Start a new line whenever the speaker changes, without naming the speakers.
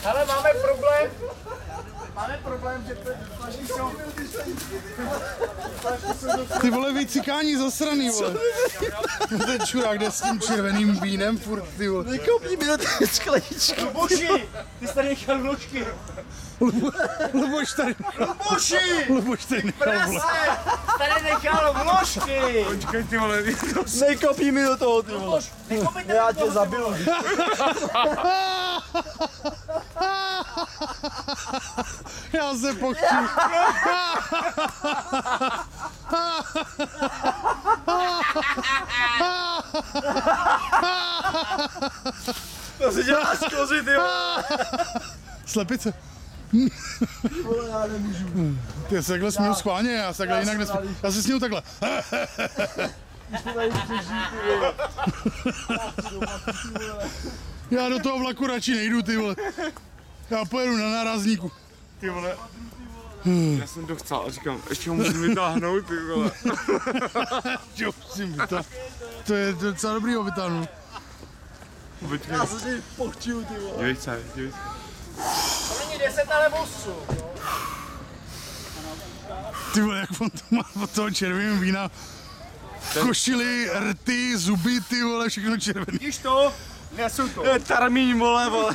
Hele, máme problém, že flaši jsou...
Ty vole, vycikání zasraný, vole. Ten čurák jde s tím červeným vínem furt, ty vole.
Vykopni mi do té skleničky.
Luboši, ty jsi tady nechal vločky.
Luboš tady nechal, vole.
Tady nechal vložky.
Počkej, ty vole,
Nekopni mi do toho, ty vole. Já tě zabiju.
já se pochču.
To si dělá z kozy, ty vole.
Slepice.
Vole, já nemůžu.
Ty já se takhle směju schválně, já se takhle jinak nesměju. Já se směju takhle.
Když to tady přežij, ty vole.
Já do toho vlaku radši nejdu, ty vole. Já pojedu na nárazníku.
Ty vole. Já jsem to chcel a říkám, ještě ho musím vytáhnout, ty vole.
Jo, musím vytáhnout. To je docela dobrý ho vytáhnout.
Já se tě pochčiju, ty vole.
Dívej se.
To není 10, ale 8.
Ty vole, jak on to má od toho červeného vína. Košily, rty, zuby, ty vole, všechno červený.
Vidíš to? Nesu to.
Tarmín, vole.